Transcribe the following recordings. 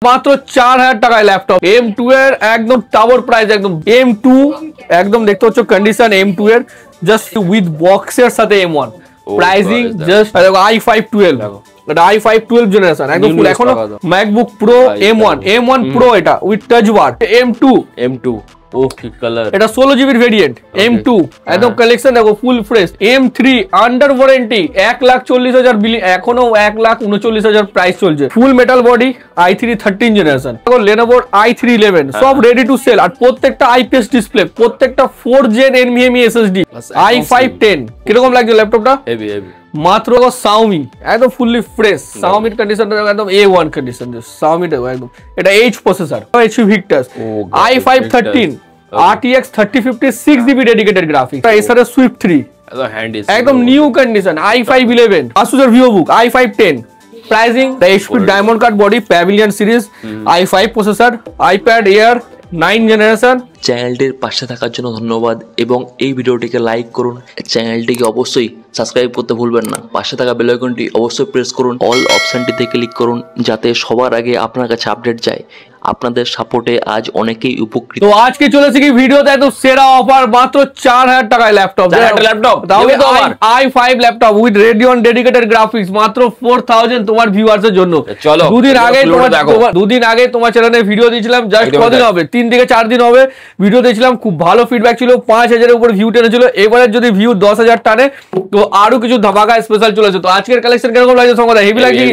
মাত্র 4000 টাকায় laptop M2 এর একদম টাওয়ার প্রাইস একদম M2 একদম দেখতে হচ্ছে কন্ডিশন M2 এর জাস্ট উইথ বক্সের সাথে M1 প্রাইসিং জাস্ট i5 12 এটা i5 12 জেনারেশন একদম ফুল এখনো MacBook Pro M1 Pro এটা উইথ টাচ বার M2 ও কি কালার এটা 16GB ভেরিয়েন্ট M2 একদম কালেকশন দেখো full fresh M3 under warranty 1,40,000 বিলি এখনো 1,39,000 প্রাইস চলছে ফুল মেটাল বডি i3 13 জেনারেশন দেখো Lenovo i3 11 সব রেডি টু সেল আর প্রত্যেকটা IPS ডিসপ্লে প্রত্যেকটা 4 Gen NVMe SSD i5 10 কিরকম লাগছে ল্যাপটপটা হেভি মাত্র Xiaomi একদম ফুললি ফ্রেশ Xiaomi কন্ডিশন একদম A1 কন্ডিশন Xiaomi একদম এটা H processor HP Victus i5 13 RTX 3050 6GB dedicated graphics এছাড়া Swift 3 একদম new condition i5 11 Asus VivoBook i5 10 pricing HP Diamond Cut Body Pavilion Series i5 processor iPad Air 9 generation চ্যানেলটির পাশে থাকার জন্য ধন্যবাদ এবং এই ভিডিওটিকে লাইক করুন চ্যানেলটিকে অবশ্যই সাবস্ক্রাইব করতে ভুলবেন না পাশে থাকা বেল আইকনটি অবশ্যই প্রেস করুন অল অপশনটিতে ক্লিক করুন যাতে সবার আগে আপনার কাছে আপডেট যায় আপনাদের সাপোর্টে আজ অনেকেই উপকৃত তো আজকে চলেছে কি ভিডিওতে একদম সেরা অফার মাত্র 4000 টাকায় ল্যাপটপ তাহলে তো i5 laptop with Radeon dedicated graphics মাত্র 4000 তোমার ভিউয়ার্সের জন্য চলো দুদিন আগে তোমার চ্যানেলে ভিডিও দিয়েছিলাম জাস্ট কদিন হবে 3 থেকে 4 দিন হবে ভিডিও দিয়েছিলাম খুব ভালো ফিডব্যাক ছিল 5000 এর উপর ভিউ টেনেছিল এবারে যদি ভিউ 10000 টানে তো আরো কিছু ধামাকা স্পেশাল চলেছে তো আজকের কালেকশন কিরকম লাগছে সঙ্গে হেভি লাগছে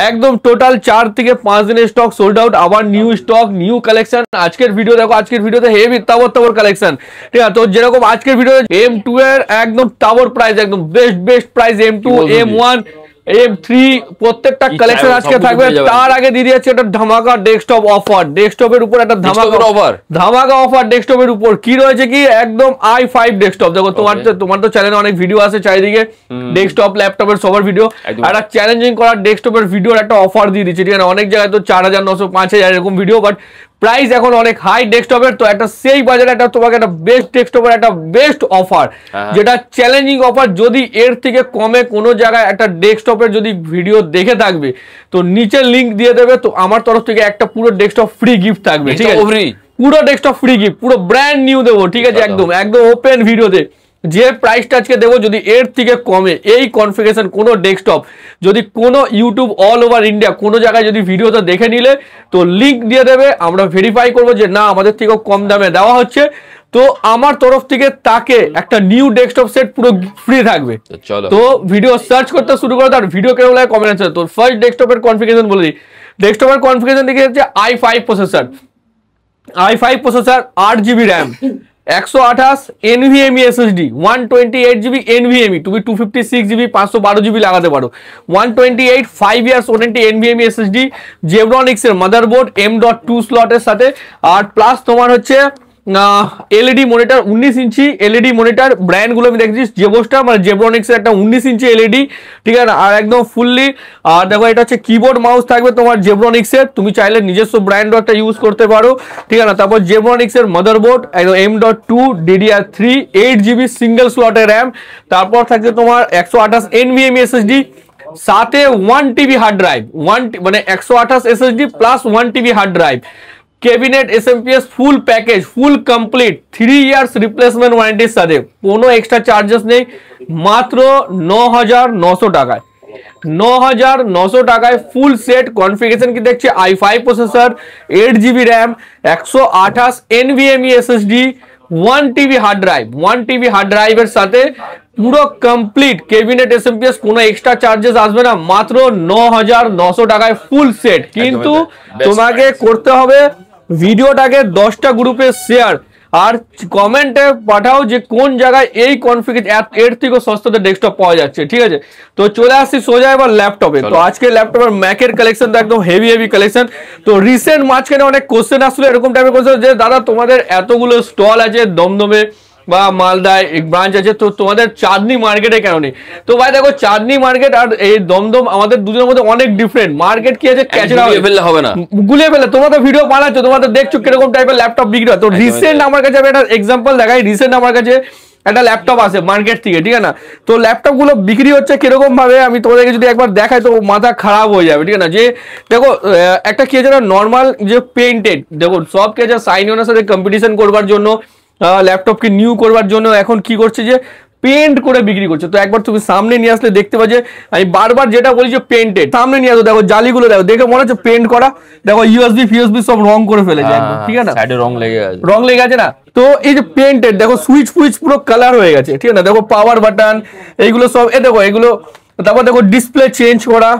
একদম টোটাল 4 থেকে 5 দিনের স্টক সোল্ড আউট আবার নিউ স্টক নিউ কালেকশন আজকের ভিডিও দেখো আজকের ভিডিওতে হেভি টাওয়ার কালেকশন ঠিক আছে তো যেরকম আজকের ভিডিও M2 এর একদম টাওয়ার প্রাইস একদম best price M2 M1 M3 প্রত্যেকটা কালেকশন আজকে থাকবে তার আগে দিয়ে দিয়েছে একটা ধামাকা ডেস্কটপ অফার ডেস্কটপের উপর একটা ধামাকা অফার ডেস্কটপের উপর কি রয়েছে কি একদম i5 ডেস্কটপ দেখো তোমার তো চ্যানেলে অনেক ভিডিও আছে চারিদিকে ডেস্কটপ ল্যাপটপের সবার ভিডিও একটা চ্যালেঞ্জিং করার ডেস্কটপের ভিডিওর একটা অফার দিয়ে দিচ্ছে ঠিক আছে অনেক জায়গায় তো 4900 5000 এরকম ভিডিও বাট প্রাইস এখন অনেক হাই ডেস্কটপের তো একটা সেই বাজারে একটা তোমাকে একটা বেস্ট ডেস্কটপের একটা বেস্ট অফার যেটা চ্যালেঞ্জিং অফার যদি এর থেকে কমে কোনো জায়গায় একটা ডেস্কটপের যদি ভিডিও দেখে থাকবে তো নিচে লিংক দিয়ে দেবে তো আমার তরফ থেকে একটা পুরো ডেস্কটপ ফ্রি গিফট থাকবে ঠিক আছে পুরো ডেস্কটপ ফ্রি গিফট পুরো ব্র্যান্ড নিউ দেবো ঠিক আছে একদম ওপেন ভিডিওতে যে প্রাইসটা আজকে দেবো যদি এর থেকে কমে এই কনফিগারেশন কোনো ডেস্কটপ যদি কোনো ইউটিউব অল ওভার ইন্ডিয়া কোনো জায়গায় যদি ভিডিওটা দেখে নিলে তো লিংক দিয়ে দেবে আমরা ভেরিফাই করবো যে না আমাদের থেকেও কম দামে দেওয়া হচ্ছে তো আমার তরফ থেকে তাকে একটা নিউ ডেস্কটপ সেট পুরো ফ্রি থাকবে তো ভিডিও সার্চ করতে শুরু করে তার ভিডিও কেমন লাগে কমেন্ট আছে তো ফার্স্ট ডেস্কটপের কনফিগারেশন বলে দিই ডেস্কটপের কনফিগারেশন দেখে যাচ্ছে i5 processor 8GB RAM 128 NVMe SSD 128GB NVMe তুমি 256GB 512GB লাগাতে পারো 128 5 years warranty NVMe SSD Zebronics এর মাদারবোর্ড M.2 স্লটের সাথে আর প্লাস তোমার হচ্ছে LED monitor 19 inch LED monitor brand গুলো আমি দেখছি জেবোস্টার মানে জেব্রনিক্স এর একটা 19 ইঞ্চি এলইডি ঠিক আছে আর একদম ফুললি আর দেখো এটা হচ্ছে কিবোর্ড মাউস থাকবে তোমার জেব্রনিক্স এর তুমি চাইলে নিজস্ব ব্র্যান্ডও একটা ইউজ করতে পারো ঠিক আছে তারপর জেব্রনিক্স এর মাদারবোর্ড একদম M.2 DDR3 8GB সিঙ্গেল স্লটের RAM তারপর থাকছে তোমার 128 NVMe SSD সাথে 1TB হার্ড ড্রাইভ মানে 128 SSD plus 1TB hard drive cabinet SMPS full package full complete 3 years replacement ওয়ারেন্টির সাথে কোনো এক্সট্রা চার্জেস নেই মাত্র 9900 টাকায় 9900 টাকায় ফুল সেট কনফিগারেশন কি দেখছি i5 processor 8GB RAM 128 NVMe SSD 1TB hard ড্রাইভের সাথে পুরো কমপ্লিট ক্যাবিনেট SMPS কোনো এক্সট্রা চার্জেস আসবে না মাত্র 9900 টাকায় ফুল সেট কিন্তু তোমাকে করতে হবে ভিডিওটাকে 10টা গ্রুপে শেয়ার আর কমেন্টে পাঠাও যে কোন জায়গায় এই কনফিগারেশন এর থেকে সস্তাতে ডেস্কটপ পাওয়া যাচ্ছে ঠিক আছে তো চলে আসছি সোজা এবার ল্যাপটপে তো আজকে ল্যাপটপের ম্যাকের কালেকশন তো একদম হেভি কালেকশন তো রিসেন্ট মাঝখানে অনেক কোশ্চেন আসলে এরকম টাইপের কোশ্চেন যে দাদা তোমাদের এতগুলো স্টল আছে দমদমে বা মালদায় ব্রাঞ্চ আছে তো তোমাদের চাঁদনি মার্কেটে কেন নেই তো ভাই দেখো চাঁদনি মার্কেট আর এই দমদম আমাদের দুজনের মধ্যে অনেক ডিফারেন্ট মার্কেট কি আছে ক্যাচরা হবে না গুলিয়ে ফেলে তোমরা তো ভিডিও বানাচ্ছ তোমরা তো দেখছো কিরকম টাইপের ল্যাপটপ বিক্রি হয় তো রিসেন্ট আমার কাছে একটা এক্সাম্পল দেখাই রিসেন্ট আমার কাছে একটা ল্যাপটপ আছে মার্কেট থেকে, ঠিক আছে না? তো ল্যাপটপ গুলো বিক্রি হচ্ছে কিরকম ভাবে আমি তোমাদেরকে যদি একবার দেখাই তো মাথা খারাপ হয়ে যাবে, ঠিক আছে না? যে দেখো একটা কি আছে না, নর্মাল যে পেইন্টেড, দেখো সব কি আছে সাইনিওনের সাথে কম্পিটিশন করবার জন্য, ল্যাপটপকে নিউ করবার জন্য এখন কি করছে যে পেন্ট করে বিক্রি করছে। তো একবার তুমি সামনে নিয়ে আসলে দেখতে পাবে, আমি বারবার যেটা বলি যে পেন্টেড, সামনে নিয়ে আসো, দেখো জালিগুলো দেখো, দেখে মনে হচ্ছে পেন্ট করা। দেখো ইউএসবি ফিউএসবি সব রং করে ফেলেছে একদম, ঠিক আছে না? সাইডে রং লেগে আছে না? তো এই যে পেন্টেড দেখো, সুইচ ফুইচ পুরো কালার হয়ে গেছে, ঠিক আছে না? দেখো পাওয়ার বাটন এইগুলো সব, দেখো এগুলো। তারপর দেখো ডিসপ্লে চেঞ্জ করা,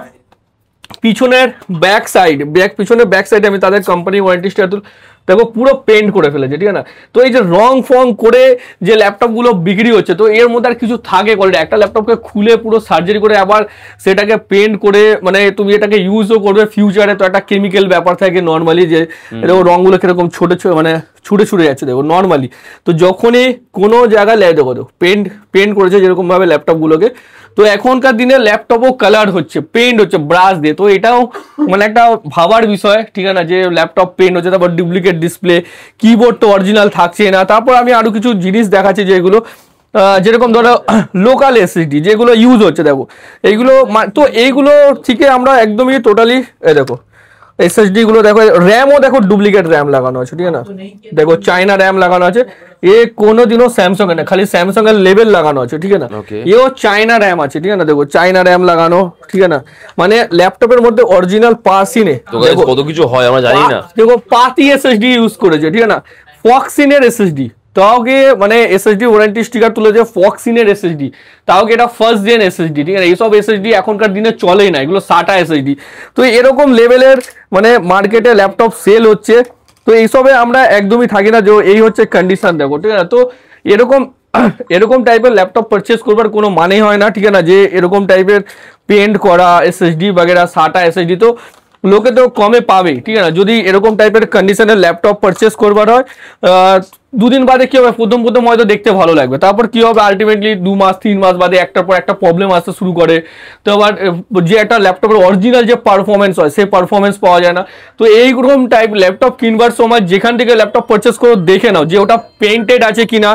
পিছনের ব্যাক সাইড, পিছনের ব্যাক সাইডে আমি তাদের কোম্পানি ওয়ারেন্টি স্টার দেখো পুরো পেন্ট করে ফেলেছে, ঠিক আছে না? তো এই যে রং ফং করে যে ল্যাপটপ গুলো বিক্রি হচ্ছে, তো এর মধ্যে আর কিছু থাকে কোয়ালিটি? একটা ল্যাপটপকে খুলে পুরো সার্জারি করে আবার সেটাকে পেন্ট করে, মানে তুমি এটাকে ইউজও করবে ফিউচারে, তো একটা কেমিক্যাল ব্যাপার থাকে নর্মালি, যে দেখো রংগুলো কিরকম ছোট মানে ছুটে যাচ্ছে দেখো নর্মালি। তো যখনই কোনো জায়গায় দেখো পেন্ট করেছে যেরকম ভাবে ল্যাপটপ গুলোকে, তো এখনকার দিনে ল্যাপটপও কালার হচ্ছে, পেন্ট হচ্ছে ব্রাশ দিয়ে। তো এটাও মানে একটা ভাবার বিষয়, ঠিক আছে না, যে ল্যাপটপ পেন্ট হচ্ছে, তারপর ডুপ্লিকেট ডিসপ্লে, কিবোর্ড তো অরিজিনাল থাকছে না। তারপর আমি আরো কিছু জিনিস দেখাচ্ছি যেগুলো যেরকম ধরো লোকাল এসএসডি যেগুলো ইউজ হচ্ছে, দেখো এইগুলো। তো এইগুলো থেকে আমরা একদমই টোটালি দেখো এসএসডি গুলো দেখো, র্যামও দেখো ডুপ্লিকেট র্যাম লাগানো আছে, ঠিক আছে না? দেখো চাইনা র্যাম লাগানো আছে, এ কোনোদিনও স্যামসাং এর না, খালি স্যামসাং এর লেবেল লাগানো আছে, ঠিক আছে না? এও চাইনা র্যাম আছে, ঠিক আছে না? দেখো চাইনা র্যাম লাগানো, ঠিক আছে না? মানে ল্যাপটপের মধ্যে অরিজিনাল পাসই নেই, কত কিছু হয় আমরা জানি না। দেখো পাতি এসএসডি ইউজ করেছে, ঠিক আছে না? ফক্সিনের এসএসডি, তাও কি মানে এসএসডি ওয়ারেন্টি স্টিকার তুলেছে ফক্সিনের এসএসডি, তাও কি এটা ফার্স্ট জেন এসএসডি, ঠিক আছে? এইসব এসএসডি এখনকার দিনে চলেই না, এগুলো SATA এসএসডি। তো এরকম লেভেলের মানে মার্কেটে ল্যাপটপ সেল হচ্ছে, তো এইসবে আমরা একদমই থাকি না, যে এই হচ্ছে কন্ডিশন, দেখো, ঠিক আছে? তো এরকম টাইপের ল্যাপটপ পারচেস করবার কোনো মানে হয় না, ঠিক আছে না? যে এরকম টাইপের পেন্ট করা এসএসডি বাগেরা SATA এসএসডি তো লোকে তো কমে পাবে, ঠিক আছে না? যদি এরকম টাইপের কন্ডিশনের ল্যাপটপ পারচেস করবার হয়, দুদিন বাদে কি হবে, প্রথম হয়তো দেখতে ভালো লাগবে, তারপর কি হবে আলটিমেটলি 2 মাস 3 মাস বাদে একটার পর একটা প্রবলেম আসতে শুরু করে। তো আবার যে একটা ল্যাপটপের অরিজিনাল যে পারফরমেন্স হয় সেই পারফরমেন্স পাওয়া যায় না। তো এইরকম টাইপ ল্যাপটপ কিনবার সময় যেখান থেকে ল্যাপটপ পারচেস করে দেখে নাও যে ওটা পেইন্টেড আছে কিনা,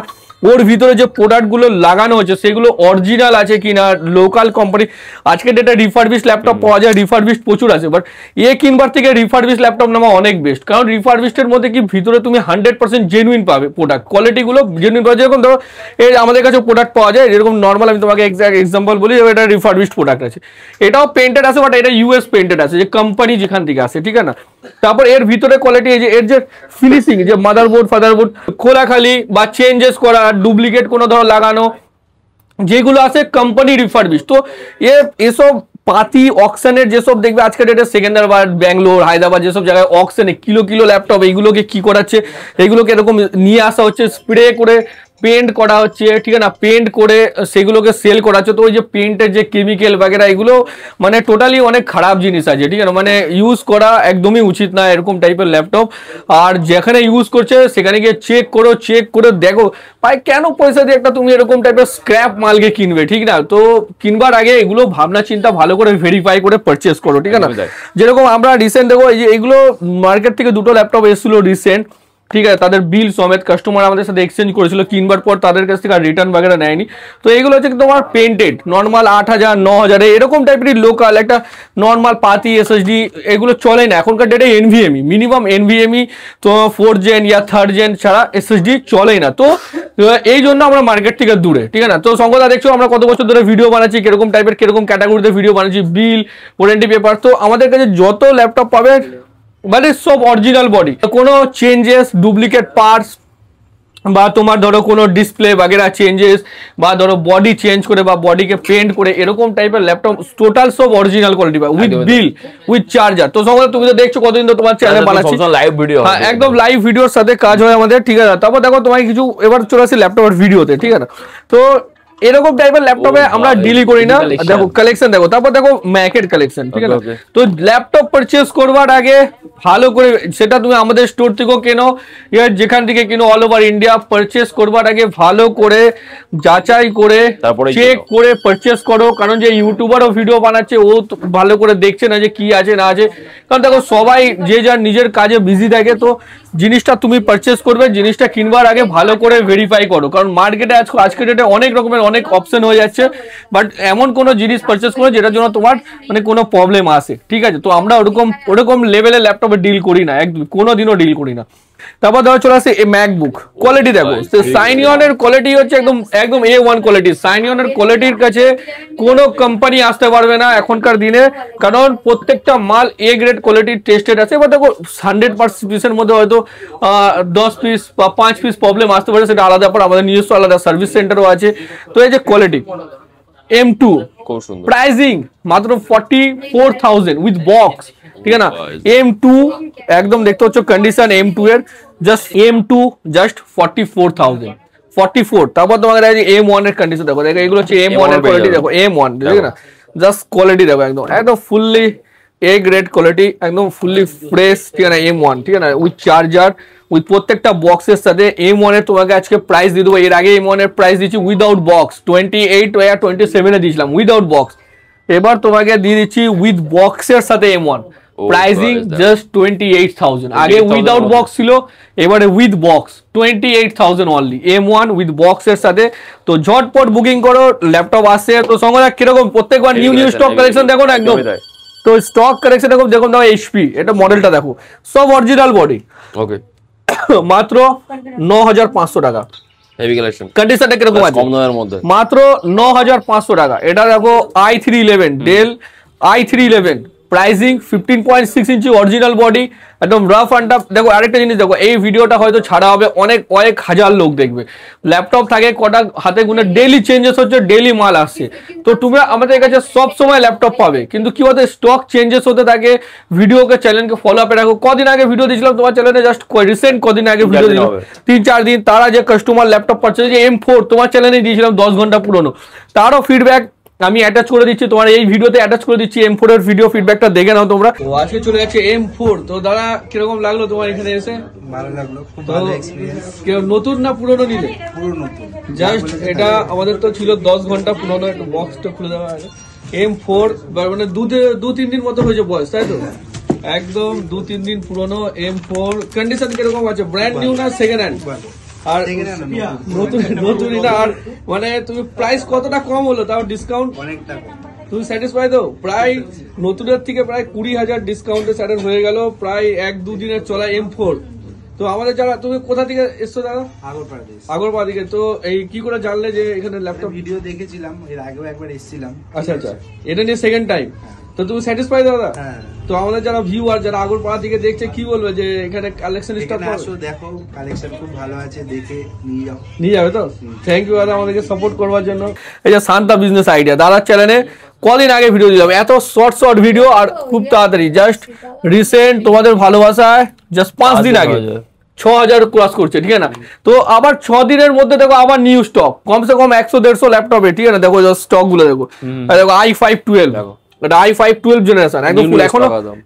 ওর ভিতরে যে প্রোডাক্টগুলো লাগানো হচ্ছে সেগুলো অরিজিনাল আছে কিনা, লোকাল কোম্পানি। আজকে ডেটে রিফারবিশ ল্যাপটপ পাওয়া যায়, রিফারবিশ প্রচুর আছে, বাট কিনবার থেকে রিফারবিশ ল্যাপটপ নেওয়া অনেক বেস্ট, কারণ রিফারবিশের মধ্যে কি ভিতরে তুমি 100% জেনুইন পাবে, প্রোডাক্ট কোয়ালিটিগুলো জেনুইন পাবে। যেরকম ধরো এই আমাদের কাছে প্রোডাক্ট পাওয়া যায়, যেরকম নর্মাল আমি তোমাকে এক্সাম্পল বলি, এটা রিফারবিশ প্রোডাক্ট আছে, এটাও পেন্টেড আছে, বাট এটা ইউএস পেন্টেড আছে, যে কোম্পানি যেখান থেকে আসে, ঠিক আছে না? তারপর এর ভিতরে কোয়ালিটি, এর যে ফিনিশিং, যে মাদারবোর্ড ফাদারবোর্ড খোলাখালি বা চেঞ্জেস করা, ডুপ্লিকেট কোনো ধরো লাগানো, যেগুলো আছে কোম্পানি রিফারবিশ। তো এসব পাতি অকশনের যেসব দেখবে আজকে ডেটে সেকেন্দ্রাবাদ, ব্যাঙ্গালোর, হায়দ্রাবাদ যেসব জায়গায় অকশনে কিলো ল্যাপটপ, এইগুলোকে কি করাচ্ছে, এইগুলোকে এরকম নিয়ে আসা হচ্ছে, স্প্রে করে পেন্ট করা হচ্ছে, ঠিক আছে না? পেন্ট করে সেগুলোকে সেল করা হচ্ছে। তো ওই যে পেন্টের যে কেমিক্যাল বাগেরা, এগুলো মানে টোটালি অনেক খারাপ জিনিস আছে, ঠিক আছে? মানে ইউজ করা একদমই উচিত না এরকম টাইপের ল্যাপটপ। আর যেখানে ইউজ করছে সেখানে গিয়ে চেক করে দেখো ভাই, কেন পয়সা দিয়ে একটা তুমি এরকম টাইপের স্ক্র্যাপ মালকে কিনবে, ঠিক না? তো কিনবার আগে এগুলো ভাবনা চিন্তা ভালো করে ভেরিফাই করে পারচেস করো, ঠিক আছে না? যেরকম আমরা রিসেন্ট দেখো এই যে এগুলো মার্কেট থেকে দুটো ল্যাপটপ এসেছিল রিসেন্ট, ঠিক আছে? তাদের বিল সমেত কাস্টমার আমাদের সাথে এক্সচেঞ্জ করেছিল, কিনবার পর তাদের কাছ থেকে আর রিটার্ন বাগেরা নেয়নি। তো এইগুলো হচ্ছে তোমার পেন্টেড নর্মাল 8000 9000 এরকম টাইপের লোকাল একটা নর্মাল পাতি এসএসডি, এগুলো চলে না এখনকার ডেটে। এনভিএমই মিনিমাম, এনভিএমই তো 4th জেন ইয়া 3rd জেন ছাড়া এসএসডি চলেই না। তো এই জন্য আমরা মার্কেট থেকে দূরে, ঠিক আছে না? তো সঙ্গদা দেখছো আমরা কত বছর ধরে ভিডিও বানাচ্ছি, কিরকম টাইপের কিরকম ক্যাটাগরিতে ভিডিও বানাচ্ছি, বিল ওয়ারেন্টি পেপার। তো আমাদের কাছে যত ল্যাপটপ পাবে মানে সব অরিজিনাল বডি, কোনো চেঞ্জেস, ডুপ্লিকেট পার্টস বা তোমার ধরো কোনো ডিসপ্লে বাগেরা চেঞ্জেস, বা ধরো বডি চেঞ্জ করে বা বডিকে পেন্ট করে, এরকম টাইপের ল্যাপটপ টোটাল সব অরিজিনাল কোয়ালিটি পাবে, উইথ বিল উইথ চার্জার। তো সঙ্গে তুমি তো দেখছো কতদিন তো তোমার চ্যানেল বানাচ্ছি, লাইভ ভিডিও, হ্যাঁ একদম লাইভ ভিডিওর সাথে কাজ হয় আমাদের, ঠিক আছে? তারপর দেখো তোমায় কিছু এবার চলে আসি ল্যাপটপের ভিডিওতে, ঠিক আছে? তো এরকম টাইপের ল্যাপটপে আমরা ডিলই করি না। দেখো কালেকশন দেখো, তারপর দেখো ম্যাকের কালেকশন, ঠিক আছে। তো ল্যাপটপ পারচেজ করবার আগে ভালো করে, সেটা তুমি আমাদের স্টোর থেকেও কেনো, যেখান থেকে কিনো অল ওভার ইন্ডিয়া, পারচেজ করবার আগে ভালো করে যাচাই করে চেক করে পারচেজ করো। কারণ যে ইউটিউবারও ভিডিও বানাচ্ছে, ও ভালো করে দেখছে না যে কি আছে না আছে। কারণ দেখো সবাই যে যার নিজের কাজে বিজি থাকে, তো জিনিসটা তুমি পারচেজ করবে, জিনিসটা কিনবার আগে ভালো করে ভেরিফাই করো। কারণ মার্কেটে আজকে ডেটে অনেক রকমের অনেক অপশন হয়ে যাচ্ছে, বাট এমন কোনো জিনিস পারচেজ করো যেটার জন্য তোমার মানে কোনো প্রবলেম আসে, ঠিক আছে। তো আমরা ওরকম লেভেলের ল্যাপটপে ডিল করি না, কোনোদিনও ডিল করি না। তারপর ধরো চলে আসে এই ম্যাকবুক, কোয়ালিটি দেখো, সাইনিয়নের কোয়ালিটি হচ্ছে একদম A1 কোয়ালিটি। সাইনিয়নের কোয়ালিটির কাছে কোনো কোম্পানি আসতে পারবে না এখনকার দিনে, কারণ প্রত্যেকটা মাল A গ্রেড কোয়ালিটির টেস্টেড আছে। এবার দেখো 100 পিসের মধ্যে হয়তো 10 পিস বা 5 পিস প্রবলেম আসতে পারে, সেটা আলাদা ব্যাপার, আমাদের নিজস্ব আলাদা সার্ভিস সেন্টারও আছে। তো এই যে কোয়ালিটি M2 প্রাইসিং মাত্র 44,000 উইথ বক্স, ঠিক আছে না। M2 একদম দেখতে হচ্ছে কন্ডিশন M2 এর, জাস্ট M2 জাস্ট 44,000 তারপর তোমাদের M1 এর কন্ডিশন দেখো, এগুলো হচ্ছে M1 এর কোয়ালিটি দেখো, M1 ঠিক না, জাস্ট কোয়ালিটি দেখো একদম ফুললি A গ্রেড কোয়ালিটি, একদম ফুললি ফ্রেশ, ঠিক আছে না। M1 ঠিক আছে না, উইথ চার্জার, উইথ প্রত্যেকটা বক্সের সাথে। M1 এর তোমাকে আজকে প্রাইস দিয়ে দেবো। এর আগে M1 এর প্রাইস দিচ্ছি উইদাউট বক্স 28 বা 27 এ দিয়েছিলাম উইদাউট বক্স। এবার তোমাকে দিয়ে দিচ্ছি উইথ বক্সের সাথে M1, প্রাইসিং জাস্ট 28,000। আগে উইদাউট বক্স ছিল, এবারে with box 28,000 only, M1 with বক্সের সাথে। তো ঝটপট বুকিং করো, ল্যাপটপ আসছে। তো সঙ্গে কিরকম প্রত্যেকবার নিউ স্টক কালেকশন দেখো না একদম। তো স্টক কালেকশন দেখো, দেখো HP, এটা মডেলটা দেখো, সব অরিজিনাল বডি, ওকে, মাত্র 9,500 টাকা। হেভি কালেকশন, কন্ডিশনটা কিরকম আছে? কম দামের মধ্যে মাত্র 9,500 টাকা। এটা দেখো i311 ডেল i311, প্রাইসিং 15.6 ইঞ্চি অরিজিনাল বডি, একদম রাফ অ্যান্ড টাফ। দেখো আরেকটা জিনিস দেখো, এই ভিডিওটা হয়তো ছাড়া হবে, অনেক হাজার লোক দেখবে। ল্যাপটপ থাকে কটা হাতে গুনে, ডেইলি চেঞ্জেস হচ্ছে, ডেইলি মাল আসছে। তো তুমি আমাদের কাছে সব সময় ল্যাপটপ পাবে, কিন্তু কি বলতে স্টক চেঞ্জেস হতে থাকে। ভিডিওকে চ্যানেলকে ফলো আপে রাখো। কদিন আগে ভিডিও দিয়েছিলাম তোমার চ্যানেলে, জাস্ট রিসেন্ট কদিন আগে ভিডিও দিলাম, 3-4 দিন। তারা যে কাস্টমার ল্যাপটপ পাচ্ছে, যে M4 তোমার চ্যানেলে দিয়েছিলাম 10 ঘন্টা পুরনো, তারও ফিডব্যাক আমি অ্যাটাচ করে দিচ্ছি, তোমার এই ভিডিওতে অ্যাটাচ করে দিচ্ছি। M4 এর ভিডিও ফিডব্যাকটা দেখে নাও তোমরা। তো আজকে চলে যাচ্ছে M4। তো দাদা কিরকম লাগলো তোমার এখানে এসে? ভালো লাগলো, খুব ভালো এক্সপেরিয়েন্স। কেউ নতুন না পুরনো নিলে? পুরো নতুন। জাস্ট এটা আমাদের তো ছিল 10 ঘন্টা পুরনো, একটু বক্সটা খুলে দেওয়া আছে। M4 মানে 2-3 দিন মতো হয়েছে বয়স, তাই তো? একদম 2-3 দিন পুরনো M4। কন্ডিশন কিরকম আছে? ব্র্যান্ড নিউ না সেকেন্ড হ্যান্ড? আর নতুন এটা। আর মানে তুমি প্রাইস কতটা কম হলো, তাও ডিসকাউন্ট অনেকটা কম। তুমি স্যাটিসফাই তো? প্রায় নতুনের থেকে প্রায় 20,000 ডিসকাউন্টে স্যাটেল হয়ে গেল, প্রায় 1-2 দিনের চলা M4। তো আমাদের যারা, তুমি কোথা থেকে এসছো দাদা? আগরপাড়া থেকে। তো এই কি করে জানলে যে এখানে ল্যাপটপ? ভিডিও দেখেছিলাম, এর আগেও একবার এসেছিলাম। আচ্ছা, এটা নিয়ে সেকেন্ড টাইম। তো তুমি স্যাটিসফাই দাদা? হ্যাঁ। তো আমাদের যারা ভিউয়ার, যারা আগরপাড়া থেকে দেখছে, কি বলবে যে এখানে কালেকশন স্টক আসো, দেখো কালেকশন খুব ভালো আছে, দেখে নিয়ে যাবে তো? থ্যাংক ইউ দাদা আমাদেরকে সাপোর্ট করবার জন্য। এই যে শান্তা বিজনেস আইডিয়া, দাদার চ্যানেলে কদিন আগে ভিডিও দিলাম, এত শর্ট ভিডিও, আর খুব তাড়াতাড়ি, জাস্ট রিসেন্ট তোমাদের ভালোবাসায় জাস্ট 5 দিন আগে 6,000 ক্রস করছে, ঠিক আছে না। তো আবার 6 দিনের মধ্যে দেখো আবার নিউ স্টক, কমসে কম 100-150 ল্যাপটপে, ঠিক আছে। দেখো স্টক গুলো দেখো, i5-12, এটা i5-12 জেনারেশন, একদম ফুল,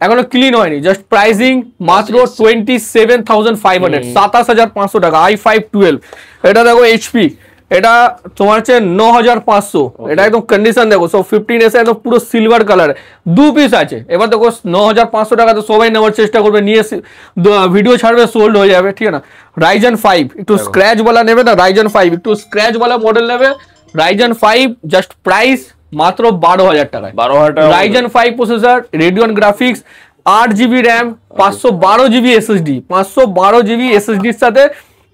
এখনো ক্লিন হয়নি। জাস্ট প্রাইসিং মাত্র 27,500, 27,500 টাকা, i5-12। এটা দেখো HP, এটা তোমার হচ্ছে 9,500। এটা একদম কন্ডিশন দেখো, সব 15S একদম পুরো সিলভার কালার, 2 পিস আছে। এবার দেখো 9,500 টাকা, তো সবাই নেওয়ার চেষ্টা করবে, নিয়ে ভিডিও ছাড়বে, সোল্ড হয়ে যাবে, ঠিক আছে না। Ryzen 5 একটু স্ক্র্যাচ বলা নেবে না, Ryzen 5 একটু স্ক্র্যাচ বলা মডেল নেবে। Ryzen 5 জাস্ট প্রাইস মাত্র 12,000 টাকায়, 12,000 টাকা। Ryzen 5 processor, Radeon graphics, 8GB RAM, 512GB SSD, 512GB SSD এর সাথে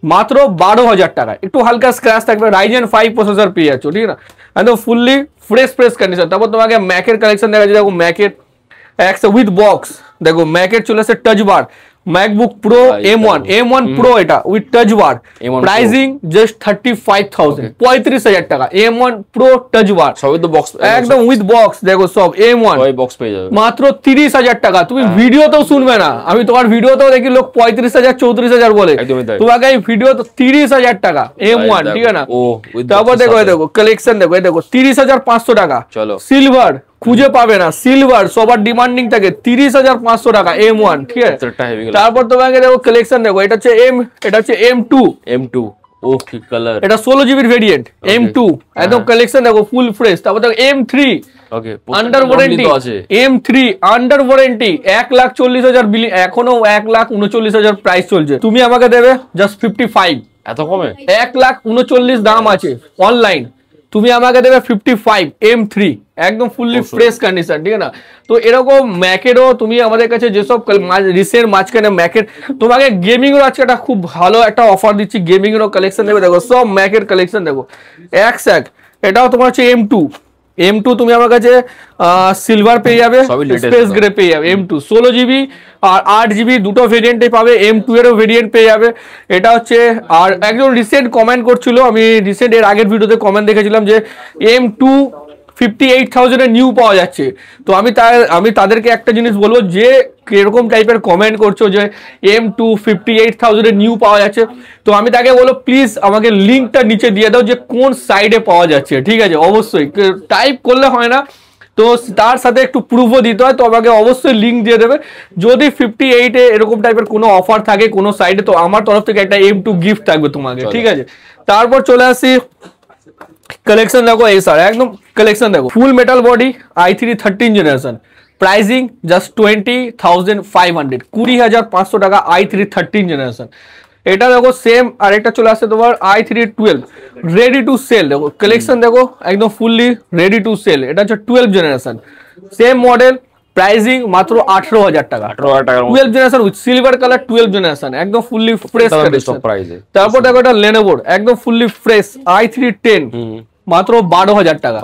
মাত্র 12,000 টাকায়। একটু হালকা স্ক্র্যাচ থাকবে, Ryzen 5 প্রসেসর পেয়ে যাচ্ছ, ঠিক না, একদম ফুললি ফ্রেশ কন্ডিশন। তারপর তোমাকে ম্যাকের কালেকশন দেখা যাচ্ছে, দেখো ম্যাকের উইথ বক্স, দেখো ম্যাকের চলে আসছে touch bar, MacBook Pro M1 Pro এটা with touch bar, pricing just 35,000, 35,000 টাকা। M1 প্রো টাচ বার সবই তো বক্স, একদম উইথ বক্স, দেখো সব M1 ওই বক্স পেয়ে যাবে মাত্র 30,000 টাকা। তুমি ভিডিওতেও শুনবে না, আমি তোমার ভিডিওতেও দেখি লোক 35,000 34,000 বলে, তোমাকে এই ভিডিও তো 30,000 টাকা M1, ঠিক আছে না? তারপর দেখো কালেকশন দেখো, এই দেখো 30,500 টাকা সিলভার, খুঁজে পাবে না সিলভার, সবার ডিমান্ডিং থাকে 30,500 টাকা M1, ঠিক আছে? তারপর তোমাকে দেখো কালেকশন দেখো, এটা হচ্ছে M2, ও কি কালার, এটা 16 জিবির ভেরিয়েন্ট M2, একদম কালেকশন দেখো ফুল ফ্রেশ। তারপর দেখো M3 okay under warranty, M3 under warranty 1,40,000 বিলি, এখনো 1,39,000 প্রাইস চলছে। তুমি আমাকে দেবে জাস্ট 55, এত কমে 1,39,000 দাম আছে অনলাইন, তুমি আমাকে দেবে 55 M3 একদম ফুললি ফ্রেশ কন্ডিশন, ঠিক আছে না? তো এরকম ম্যাকেরও তুমি আমাদের কাছে যেসব রিসেন্ট মাঝখানে ম্যাকের, তোমাকে গেমিং এর আজকে একটা খুব ভালো একটা অফার দিচ্ছি, গেমিং এরও কালেকশন দেবে, দেখো সব ম্যাকের কালেকশন দেখো এক এটাও তোমার হচ্ছে M2 তুমি আমার কাছে সিলভার পেয়ে যাবে, স্পেস গ্রে পেয়ে যাবে। M2 16 জিবি আর 8 জিবি দুটো ভেরিয়েন্টে পাবে, M2 এরও ভেরিয়েন্ট পেয়ে যাবে। এটা হচ্ছে, আর একজন রিসেন্ট কমেন্ট করছিল, আমি রিসেন্ট এর আগের ভিডিওতে কমেন্ট দেখেছিলাম যে M2 58,000 এর নিউ পাওয়া যাচ্ছে। তো আমি তাদেরকে একটা জিনিস বলবো, যে কিরকম টাইপের কমেন্ট করছো যে M2 58,000 এর নিউ পাওয়া যাচ্ছে, তো আমি তাকে বলবো প্লিজ আমাকে লিঙ্কটা নিচে দিয়ে দাও যে কোন সাইডে পাওয়া যাচ্ছে, ঠিক আছে? অবশ্যই টাইপ করলে হয় না, তো তার সাথে একটু প্রুফও দিতে হয়, তো আমাকে অবশ্যই লিঙ্ক দিয়ে দেবে। যদি 58-এ এরকম টাইপের কোনো অফার থাকে কোনো সাইডে, তো আমার তরফ থেকে একটা M2 গিফট থাকবে তোমাকে, ঠিক আছে? তারপর চলে আসি কালেকশন দেখো, এই স্যার একদম কালেকশন দেখো, ফুল metal body i3 13 generation, pricing just 20,500, 20,500 টাকা i3 13 জেনারেশন। এটা দেখো সেম আরেকটা চলে আসছে তোমার i3 12 রেডি টু সেল, দেখো কালেকশন দেখো একদম ফুললি রেডি টু সেল। এটা হচ্ছে 12 জেনারেশন, সেম মডেল, প্রাইসিং মাত্র 18,000 টাকা, 12 generation with silver colour, 12 generation একদম ফুললি ফ্রেশ কন্ডিশন। তারপর দেখো এটা লেনোভোর একদম ফুললি ফ্রেশ i3 10 মাত্র 12,000 টাকা,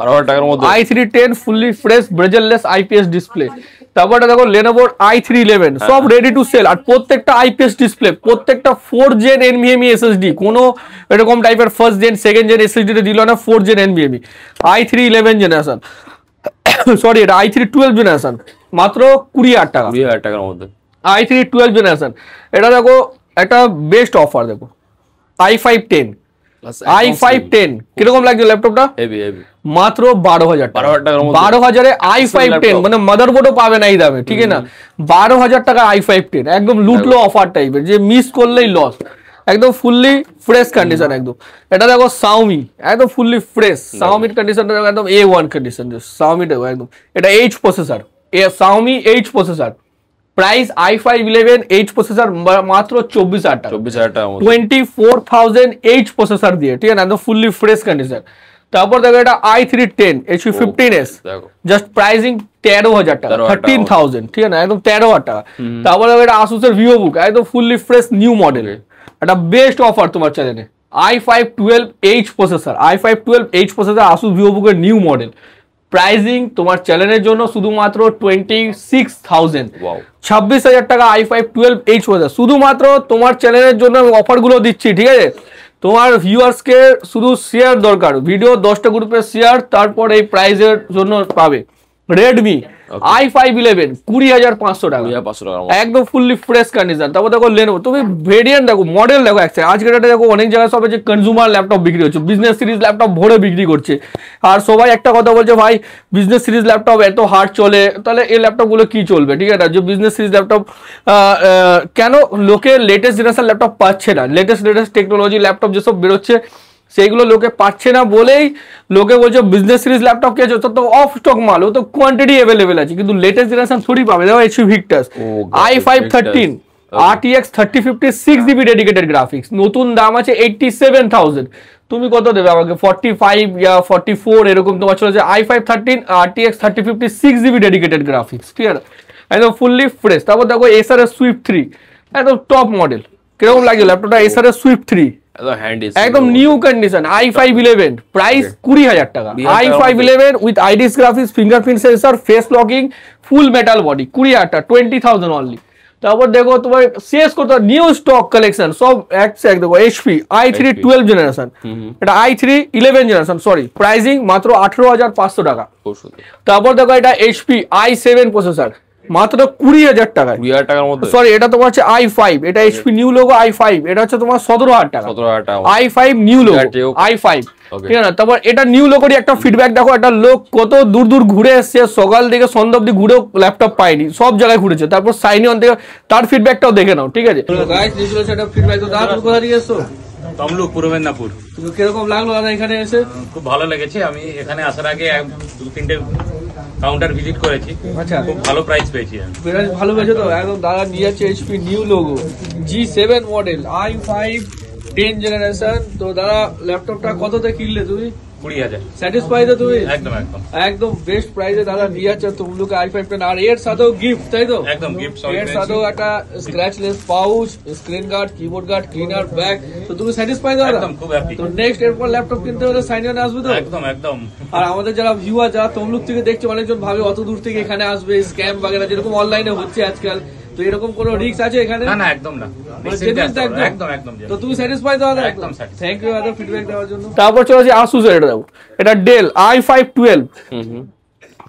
i3 10 fully fresh ব্রেজেললেস IPS display. তারপর দেখো লেনোভোর i3 11 সব রেডি টু সেল, আর প্রত্যেকটা IPS ডিসপ্লে, প্রত্যেকটা 4 জেন NVMe SSD, কোনো এরকম টাইপের first gen second gen SSD তে দিল না, 4 gen NVMe i3 11 generation, sorry এটা i3 12 জেনারেশন মাত্র 20,000 টাকা, 20,000 টাকার মধ্যে i3 12 জেনারেশন। এটা দেখো একটা বেস্ট অফার, দেখো i5 10 কিরকম লাগছে ল্যাপটপটা? মাত্র 12,000 টাকা, 12,000-এ i5 10, মানে মাদারবোর্ডও পাবে না এই দামে, ঠিক আছে না? 12,000 টাকা i5 10 একদম লুটলো অফার টাইপের, যে মিস করলেই লস, একদম ফুললি ফ্রেশ কন্ডিশন একদম। এটা দেখো Xiaomi একদম ফুললি ফ্রেশ, Xiaomi কন্ডিশনটা একদম A1 কন্ডিশন, Xiaomi দেখো একদম, এটা H processor, Xiaomi H processor, price i5 11 H processor মাত্র 24,000 টাকা, 24,000 H প্রসেসর দিয়ে, ঠিক আছে, একদম ফুললি ফ্রেশ কন্ডিশন। তারপর দেখো এটা i3 10 HP 15s, just pricing 13,000 টাকা, 13,000, ঠিক আছে, একদম 13,000 টাকা। তারপর দেখো এটা Asus এর VivoBook একদম ফুললি ফ্রেশ নিউ মডেল, এটা বেস্ট অফার তোমার চ্যানেলে, i5 12 H processor, i5 12 H processor Asus VivoBook এর নিউ মডেল, প্রাইসিং তোমার চ্যানেলের জন্য শুধুমাত্র 26,000, 26,000 টাকা i5 12 H প্রসেসর, শুধুমাত্র তোমার চ্যানেলের জন্য অফারগুলো দিচ্ছি, ঠিক আছে? তোমার ভিউয়ার্সকে শুধু শেয়ার দরকার, ভিডিও 10টা গ্রুপে শেয়ার, তারপর এই প্রাইসের জন্য পাবে। রেডমি i5 11 20,500 টাকা, একদম ফুললি ফ্রেশ কন্ডিশন। তারপর দেখো লেনোভো, তুমি ভেরিয়েন্ট দেখো, মডেল দেখো, আজকে ডেটে দেখো অনেক জায়গায় সব যে কনজিউমার ল্যাপটপ বিক্রি হচ্ছে, বিজনেস সিরিজ ল্যাপটপ ভরে বিক্রি করছে, আর সবাই একটা কথা বলছে ভাই বিজনেস সিরিজ ল্যাপটপ এত হার্ড চলে, তাহলে এই ল্যাপটপগুলো কি চলবে, ঠিক আছে? যে বিজনেস সিরিজ ল্যাপটপ কেন লোকে লেটেস্ট জেনারেশন ল্যাপটপ পাচ্ছে না, লেটেস্ট টেকনোলজি ল্যাপটপ যেসব বেরোচ্ছে সেইগুলো লোকে পাচ্ছে না বলেই লোকে বলছে বিজনেস সিরিজ ল্যাপটপ কি আছে, তো অফ স্টক মাল, ও তো কোয়ান্টিটি অ্যাভেলেবেল আছে, কিন্তু লেটেস্ট জেনারেশন থোড়ি পাবে। দেখো HP Victus i5 13 RTX 3050 6GB dedicated graphics, নতুন দাম আছে 87,000, তুমি কত দেবে আমাকে? 45 या 44 এরকম তোমার চলে যায়, i5 13 RTX 3050 6GB dedicated graphics, ঠিক আছে, একদম ফুললি ফ্রেশ। তারপর দেখো Acer Swift 3 একদম টপ মডেল, কিরকম লাগে ল্যাপটপটা? Acer Swift 3 একদম নিউ কন্ডিশন, i5 11 প্রাইস 20,000 টাকা, i5 11 with IDS graphics, fingerprint sensor, face locking, full metal body, 20,000 টাকা, 20,000 অনলি। তারপর দেখো তোমার শেষ করতে নিউ স্টক কালেকশন সব এক দেখো এইচপি i3 12 জেনারেশন, এটা i3 11 জেনারেশন, সরি প্রাইসিং মাত্র 18,500 টাকা। তারপর দেখো এটা এইচপি i7 প্রসেসর মাত্র 20,000 টাকা, 20,000 টাকার মধ্যে। সরি এটা তোমার হচ্ছে i5, এটা এইচপি নিউ লোগো i5, এটা হচ্ছে তোমার 17,000 টাকা, 17,000 টাকা i5 নিউ লোগো i5, ঠিক আছে। তারপর এটা নিউ লোগোরই একটা ফিডব্যাক দেখো, একটা লোক কত দূর দূর ঘুরে এসছে, সকাল থেকে সন্ধ্যা অব্দি ঘুরেও ল্যাপটপ পায়নি, সব জায়গায় ঘুরেছে, তারপর সাইনি অন থেকে তার ফিডব্যাকটাও দেখে নাও, ঠিক আছে। গাইস দিস হলো সেটা ফিডব্যাক। তো দাদা কোথা থেকে এসছো? তমলুক, পূর্ব মেদিনীপুর। কিরকম লাগলো দাদা এখানে এসে? খুব ভালো লেগেছে। আমি এখানে আসার আগে 2-3টে কাউন্টার ভিজিট করেছি। আচ্ছা, খুব ভালো প্রাইস পেয়েছি। প্রাইস ভালো পেয়েছো তো? একদম দাদা নিয়ে যাচ্ছে HP new logo G7 model i5 10 generation. তো দাদা ল্যাপটপটা কততে কিনলে তুমি? 20,000। স্যাটিসফাইড তো তুমি? একদম একদম একদম বেস্ট প্রাইসে দাদা নিয়ে যাচ্ছে তুমলুকে i5 10, আর এর সাথেও গিফট, তাই তো? একদম গিফট সব এর সাথেও একটা scratchless pouch, screen guard, keyboard guard, cleaner bag. তো তুমি স্যাটিসফাইড দাদা? একদম খুব হ্যাপি। তো নেক্সট এরপর ল্যাপটপ কিনতে হলে সাইন অন আসবে তো? একদম একদম। আর আমাদের যারা ভিউয়ার যারা তমলুক থেকে দেখছে, অনেকজন ভাবে অত দূর থেকে এখানে আসবে, স্ক্যাম বাগেরা যেরকম অনলাইনে হচ্ছে আজকাল, তো এরকম কোনো রিস্ক আছে এখানে? না না একদম না, একদম একদম। তো তুমি স্যাটিসফাইড দাদা? একদম স্যাটিসফাইড। থ্যাংক ইউ দাদা ফিডব্যাক দেওয়ার জন্য। তারপর চলে আসি আসুস এর, এটা দেখো এটা ডেল i5 12,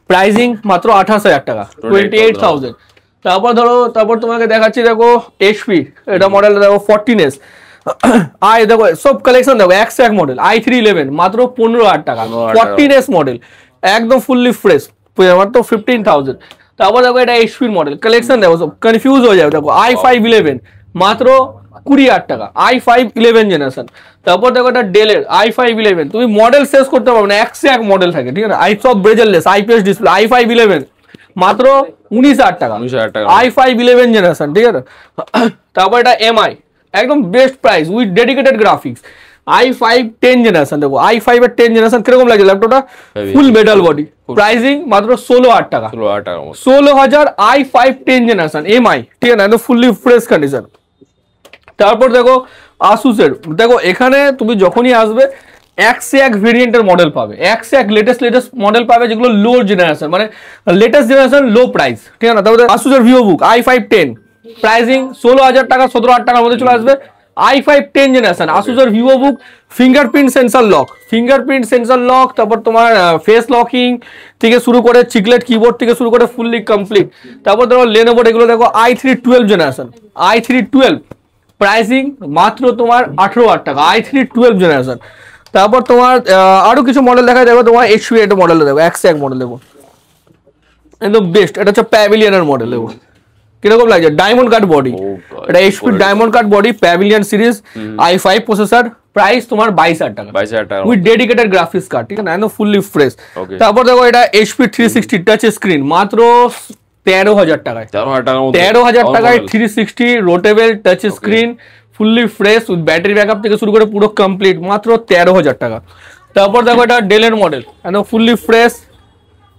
প্রাইসিং মাত্র 28,000 টাকা, 28,000। তারপর তোমাকে দেখাচ্ছি দেখো এইচপি, এটা মডেল দেখো 14s, দেখো সব কালেকশন দেখো এক মডেল i3 11 মাত্র 15,000 টাকা, 14s মডেল একদম ফুললি ফ্রেশ মাত্র 15,000। তারপর দেখো এটা এইচপির মডেল কালেকশন দেখো, সব কনফিউজ হয়ে যাবে। দেখো i5 11 মাত্র 20,000 টাকা, i5 11 জেনারেশন। তারপর দেখো এটা ডেলের i5 11, তুমি মডেল শেষ করতে পারবে না, এক মডেল থাকে, ঠিক আছে। সব ব্রেজারলেস আইপিএস ডিসপ্লে, i5 11 মাত্র 19,000 টাকা, 19,000 টাকা, i5 11 জেনারেশন, ঠিক আছে। তারপর এটা এমআই একদম best price with dedicated graphics, i5 10 generation. দেখো i5 এর 10 জেনারেশন কিরকম লাগে ল্যাপটপটা, ফুল মেটাল বডি, প্রাইসিং মাত্র 16,000 টাকা, 16,000 i5 10 জেনারেশন এমআই, ঠিক আছে, একদম ফুললি ফ্রেশ কন্ডিশন। তারপর দেখো আসুসের, দেখো এখানে তুমি যখনই আসবে এক ভেরিয়েন্টের মডেল পাবে, এক লেটেস্ট মডেল পাবে, যেগুলো লো জেনারেশন, মানে লেটেস্ট জেনারেশন লো প্রাইস, ঠিক আছে না। তারপরে আসুসের ভিভোবুক i5 10, প্রাইসিং 16,000 টাকা, 17,000 টাকার মধ্যে চলে আসবে, i5 10 জেনারেশন। আসুসের ভিভোবুক ফিঙ্গারপ্রিন্ট সেন্সর লক, তারপর তোমার ফেস লকিং থেকে শুরু করে চিকলেট কিবোর্ড থেকে শুরু করে ফুললি কমপ্লিট। তারপর দেখো লেনোভো, এগুলো দেখো i3 12 জেনারেশন, i3 12 প্রাইসিং মাত্র তোমার 18,000 টাকা, i3 12 জেনারেশন। তারপর তোমার আরো কিছু মডেল দেখা যাবে, তোমার এইচপি এটা মডেল দেখো, এক মডেল দেখো একদম বেস্ট, এটা হচ্ছে প্যাভিলিয়নের মডেল দেখো কিরকম লাগছে, ডায়মন্ড কাট বডি, এটা HP diamond cut body pavilion series, i5 processor, price তোমার 22,000 টাকা, 22,000 টাকা উইথ ডেডিকেটেড গ্রাফিক্স কার্ড, ঠিক আছে, একদম ফুললি ফ্রেশ। তারপর দেখো এটা এইচপি 360 টাচ স্ক্রিন মাত্র 13,000 টাকায়, 13,000 টাকায় 360 রোটেবল touch screen, fully fresh with battery backup থেকে শুরু করে পুরো কমপ্লিট, মাত্র 13,000 টাকা। তারপর দেখো এটা ডেলের মডেল, একদম ফুললি ফ্রেশ,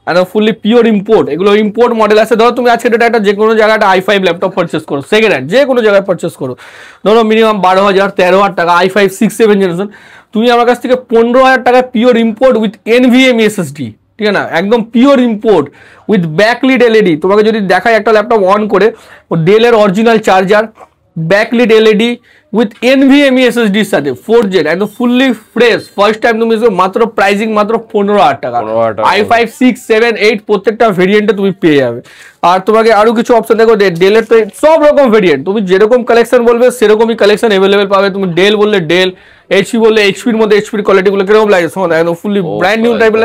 একদম ফুললি পিওর ইম্পোর্ট, এগুলো ইম্পোর্ট মডেল আছে। ধরো তুমি আজকে ডেটা একটা যে কোনো জায়গায় i5 ল্যাপটপ পারচেস করো, সেকেন্ড হ্যান্ড যে কোনো জায়গায় পারচেস করো, ধরো মিনিমাম 12,000 13,000 টাকা, i5 6 7 জেনারেশন, তুমি আমার কাছ থেকে 15,000 টাকা pure import with NVMe SSD, ঠিক আছে না, একদম pure import with backlit LED. তোমাকে যদি দেখায় একটা ল্যাপটপ অন করে, ও ডেলের original charger, backlit LED with NVMe SSD এর সাথে 4 জেন, একদম ফুললি ফ্রেশ, ফার্স্ট টাইম তুমি মাত্র প্রাইসিং মাত্র 15,000 টাকা, i5 6 7 8 প্রত্যেকটা ভেরিয়েন্টে তুমি পেয়ে যাবে। আর তোমাকে আরো কিছু অপশন দেখো, ডেলের তো সব রকম ভেরিয়েন্ট, তুমি যেরকম কালেকশন বলবে সেরকমই কালেকশন অ্যাভেলেবেল পাবে। তুমি ডেল বললে ডেল, এইচপি বললে এইচপির মধ্যে এইচপির কোয়ালিটি গুলো কিরকম লাগে, একদম ফুললি ব্র্যান্ড নিউ টাইপের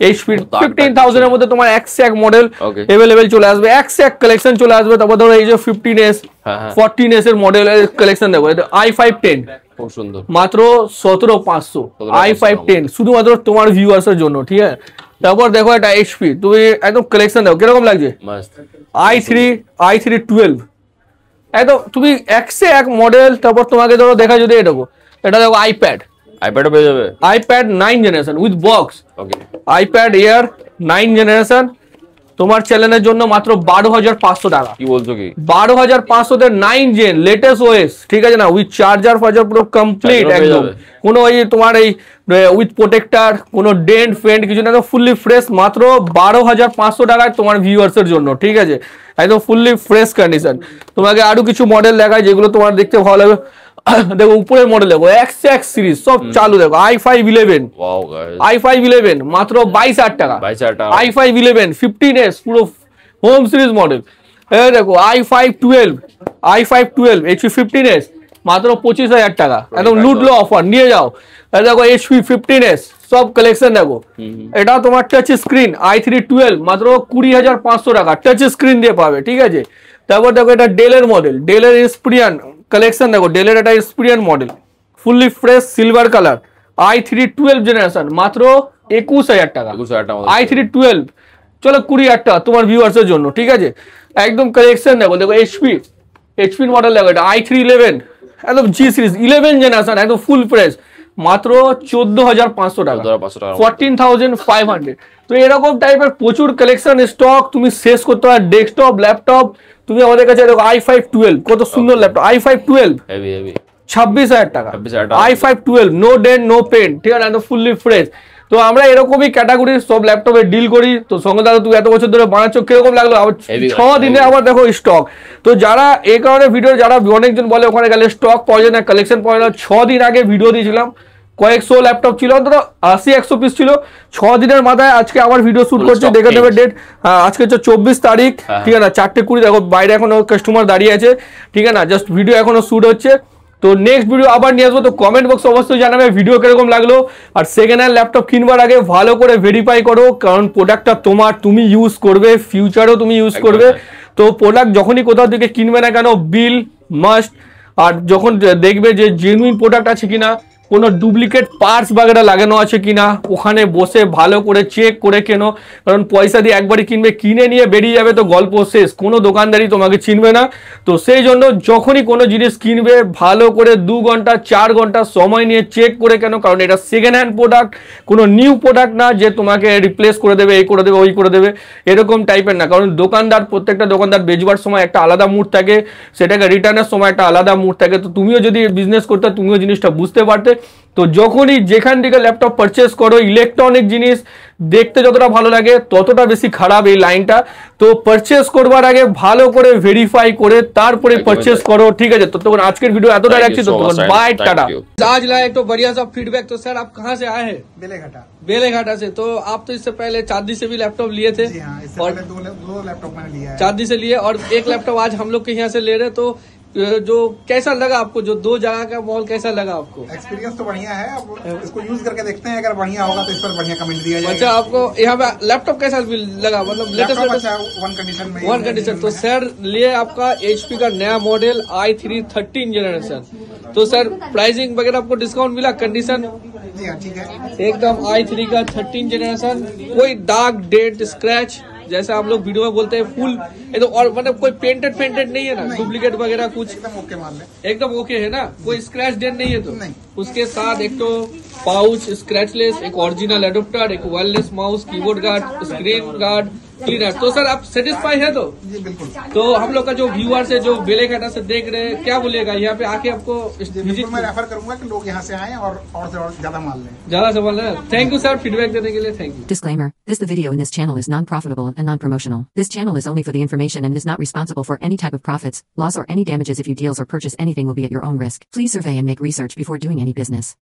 এইচপি 15,000 এর মধ্যে তোমার এক মডেল অ্যাভেলেবেল চলে আসবে, এক কালেকশন চলে আসবে। তারপর ধরো এই যে 15s 14s এর মডেল কালেকশন দেখো, i5 10 খুব সুন্দর, মাত্র 17,500, i5 10 শুধুমাত্র তোমার ভিউয়ার্স এর জন্য, ঠিক আছে। তারপর দেখো এটা এইচপি, তুমি একদম কালেকশন দেখো কিরকম লাগছে, i3 12 একদম তুমি এক মডেল। তারপর তোমাকে ধরো দেখা যদি এটা দেখো iPad পেয়ে যাবে, iPad 9 generation with box, iPad Air 9 generation, তোমার চ্যানেলের জন্য মাত্র 12,500 টাকা। কি বলছো কি? 12,500 9 জেন লেটেস্ট ওএস, ঠিক আছে না, উইথ চার্জার ফার্জার পুরো কমপ্লিট একদম, কোনো ওই তোমার এই উইথ প্রোটেক্টর, কোনো ডেন্ট ফেন্ট কিছু না, ফুললি ফ্রেশ, মাত্র 12,500 টাকায় তোমার ভিউয়ার্সের জন্য, ঠিক আছে, একদম ফুললি ফ্রেশ কন্ডিশন। তোমাকে আরো কিছু মডেল দেখায় যেগুলো তোমার দেখতে ভালো লাগবে। দেখো উপরের মডেল দেখো, X সিরিজ সব চালু, দেখো i5-11, ওয়াও গাইস, i5-11 মাত্র 22,000 টাকা, 22,000 টাকা, i5-11 15s পুরো হোম সিরিজ মডেল। এই দেখো i5-12 HP 15s মাত্র 25,000 টাকা, একদম লুটলো অফার, নিয়ে যাও। এই দেখো HP 15s সব কালেকশন দেখো, এটা তোমার টাচ স্ক্রিন i3-12 মাত্র 20,500 টাকা, টাচ স্ক্রিন দিয়ে পাবে, ঠিক আছে। তারপর দেখো এটা ডেলের মডেল, ডেলের ইন্সপিরিয়ান কালেকশন দেখো, ডেলের এটা Inspiron model, fully fresh silver colour, i3-12 generation মাত্র 21,000 টাকা, i3-12 চলো 20,000 টাকা তোমার ভিউয়ার্সের জন্য, ঠিক আছে। একদম কালেকশন দেখো, দেখো HP মডেল দেখো, এটা i3-11 একদম G সিরিজ 11 জেনারেশন, একদম ফুল ফ্রেশ, মাত্র 14,500 টাকা, 14,500। তো এরকম টাইপের প্রচুর কালেকশন স্টক, তুমি শেষ করতে পারো। ডেস্কটপ ল্যাপটপ তুমি আমাদের কাছে দেখো, i5-12 কত সুন্দর ল্যাপটপ, i5-12 হেভি হেভি 26,000 টাকা, i5-12 no dent no pen, ঠিক আছে, একদম ফুললি ফ্রেশ। তো আমরা এরকমই ক্যাটাগরির সব ল্যাপটপে ডিল করি। তো সঙ্গে দাদা তুই এত বছর ধরে বানাচ্ছ, কিরকম লাগলো? 6 দিনে আবার দেখো স্টক। তো যারা এই কারণে ভিডিও, যারা অনেকজন বলে ওখানে গেলে স্টক পাওয়া যায় না, কালেকশন পাওয়া যায় না, 6 দিন আগে ভিডিও দিয়েছিলাম, কয়েকশো ল্যাপটপ ছিল, অন্তত 80-100 পিস ছিল। 6 দিনের মাথায় আজকে আবার ভিডিও শুট করছে, দেখে নেবে ডেট। আজকে হচ্ছে 24 তারিখ, ঠিক আছে না, 4:20 দেখো বাইরে এখনো কাস্টমার দাঁড়িয়ে আছে, ঠিক আছে না, জাস্ট ভিডিও এখনো শুট হচ্ছে। তো নেক্সট ভিডিও আবার নিয়ে আসবো। তো কমেন্ট বক্স অবশ্যই জানাবে ভিডিও কিরকম লাগলো। আর সেকেন্ড হ্যান্ড ল্যাপটপ কিনবার আগে ভালো করে ভেরিফাই করো, কারণ প্রোডাক্টটা তোমার, তুমি ইউজ করবে, ফিউচারেও তুমি ইউজ করবে। তো প্রোডাক্ট যখনই কোথাও থেকে কিনবে না কেন, বিল মাস্ট। আর যখন দেখবে যে জেনুইন প্রোডাক্ট আছে কিনা, কোনো ডুপ্লিকেট পার্টস বাগেরা লাগানো আছে কিনা, ওখানে বসে ভালো করে চেক করে কেনো। কারণ পয়সা দিয়ে একবারই কিনবে, কিনে নিয়ে বেরিয়ে যাবে তো গল্প শেষ, কোনো দোকানদারই তোমাকে চিনবে না। তো সেই জন্য যখনই কোনো জিনিস কিনবে ভালো করে 2 ঘন্টা 4 ঘন্টা সময় নিয়ে চেক করে কেন, কারণ এটা সেকেন্ড হ্যান্ড প্রোডাক্ট, কোনো নিউ প্রোডাক্ট না যে তোমাকে রিপ্লেস করে দেবে, এই করে দেবে, ওই করে দেবে, এরকম টাইপের না। কারণ দোকানদার, প্রত্যেকটা দোকানদার বেচবার সময় একটা আলাদা মুড থাকে, সেটাকে রিটার্নের সময় একটা আলাদা মুড থাকে। তো তুমিও যদি বিজনেস করতে, তুমিও জিনিসটা বুঝতে পারতে। তো যখনই যেখান থেকে ল্যাপটপ পারচেস করো, ইলেকট্রনিক জিনিস দেখতে যতটা ভালো লাগে ততটা বেশি খারাপ এই লাইনটা। তো পারচেস করবার আগে ভালো করে ভেরিফাই করে তারপরে পারচেস করো, ঠিক আছে। তো তখন আজকের ভিডিও এতটা রাখছি, তো তখন বাই, টাটা। आज लाए तो बढ़िया सा फीडबैक। तो सर आप कहाँ से आए हैं? बेलेघाटा से। तो आप तो इससे पहले चांदी से भी लैपटॉप लिए थे? जी हाँ, इससे और पहले दो लैपटॉप मैंने लिया है। चांदी से लिए, और एक लैपटॉप आज हम लोग के यहाँ से ले रहे। तो जो कैसा लगा आपको, जो 2 जगह का मॉल कैसा लगा आपको? एक्सपीरियंस तो बढ़िया है, अब इसको यूज करके देखते हैं, अगर बढ़िया होगा तो इस पर बढ़िया कमेंट दिया जाएगा। अच्छा, आपको यहाँ पे लैपटॉप कैसा लगा, मतलब लेटेस्ट? अच्छा, वन कंडीशन में, वन कंडीशन। तो सर लिए आपका HP का नया मॉडल i3 13 जनरेशन। तो सर प्राइसिंग वगैरह आपको डिस्काउंट मिला? कंडीशन जी हाँ ठीक है, एकदम i3 का 13 जनरेशन, कोई दाग डेंट स्क्रैच जैसे आप लोग वीडियो में बोलते हैं फुल एकदम, और मतलब कोई पेंटेड नहीं है ना, डुप्लीकेट वगैरह कुछ? एकदम ओके मान ले, एकदम ओके है ना, कोई स्क्रैच डेंट नहीं है? तो नहीं। उसके साथ एक तो पाउच स्क्रैचलेस, एक ओरिजिनल एडोप्टर, एक wireless mouse, keyboard guard, screen guard, cleaner. तो सर आप सेटिस्फाई है? तो जी बिल्कुल। तो हम लोग का जो व्यूअर्स है, जो बेलेघाटा से देख रहे हैं, क्या बोलिएगा यहाँ पे आके आपको बिल्कुल विजिट? मैं रेफर करूंगा कि लोग यहाँ से आएं और से और ज्यादा माल लें। ज्यादा सवाल है। थैंक यू सर फीडबैक देने के लिए, thank you. Disclaimer. The video in this channel is non-profitable and non-promotional. This channel is only for the information and is not responsible for any type of profits, loss or any damages. If you deals or purchase anything will be at your own risk. Please survey and make research before doing any business.